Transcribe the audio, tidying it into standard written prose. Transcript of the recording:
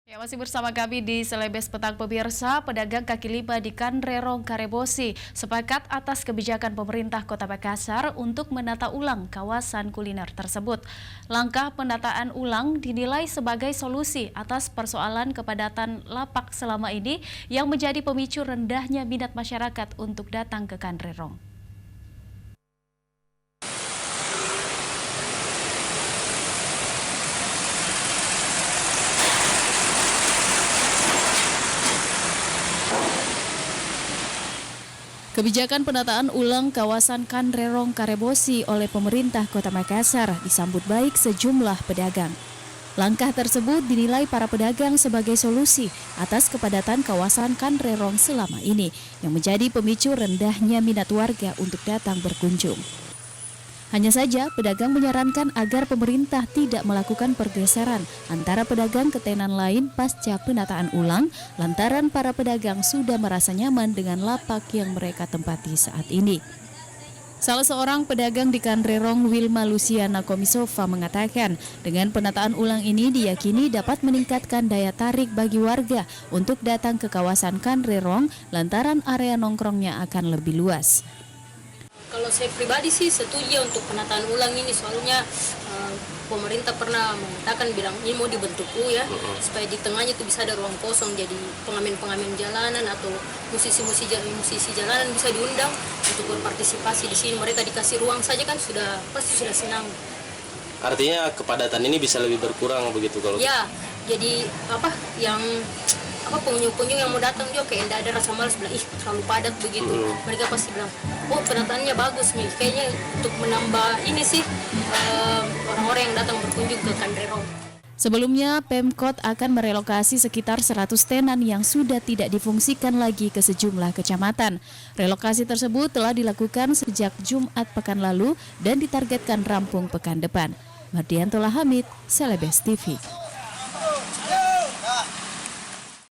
Ya, masih bersama kami di Selebes Petang pemirsa. Pedagang kaki lima di Kanrerong Karebosi sepakat atas kebijakan pemerintah Kota Makassar untuk menata ulang kawasan kuliner tersebut. Langkah penataan ulang dinilai sebagai solusi atas persoalan kepadatan lapak selama ini yang menjadi pemicu rendahnya minat masyarakat untuk datang ke Kanrerong. Kebijakan penataan ulang kawasan Kanrerong Karebosi oleh pemerintah Kota Makassar disambut baik sejumlah pedagang. Langkah tersebut dinilai para pedagang sebagai solusi atas kepadatan kawasan Kanrerong selama ini yang menjadi pemicu rendahnya minat warga untuk datang berkunjung. Hanya saja, pedagang menyarankan agar pemerintah tidak melakukan pergeseran antara pedagang ke tenan lain pasca penataan ulang, lantaran para pedagang sudah merasa nyaman dengan lapak yang mereka tempati saat ini. Salah seorang pedagang di Kanrerong, Wilma Luciana Komisova, mengatakan dengan penataan ulang ini diyakini dapat meningkatkan daya tarik bagi warga untuk datang ke kawasan Kanrerong lantaran area nongkrongnya akan lebih luas. Kalau saya pribadi sih setuju untuk penataan ulang ini, soalnya pemerintah pernah mengatakan bilang ini mau dibentuk ya, supaya di tengahnya itu bisa ada ruang kosong, jadi pengamen-pengamen jalanan atau musisi jalanan bisa diundang untuk berpartisipasi di sini. Mereka dikasih ruang saja kan pasti sudah senang. Artinya kepadatan ini bisa lebih berkurang begitu kalau? Ya, jadi pengunjung-pengunjung yang mau datang juga kayak tidak ada rasa malas bilang ih terlalu padat begitu. Mereka pasti bilang oh penataannya bagus nih, kayaknya untuk menambah ini sih orang-orang yang datang berkunjung ke Kanrerong. Sebelumnya, Pemkot akan merelokasi sekitar 100 tenan yang sudah tidak difungsikan lagi ke sejumlah kecamatan. Relokasi tersebut telah dilakukan sejak Jumat pekan lalu dan ditargetkan rampung pekan depan. Mardianto Hamid, Selebes TV.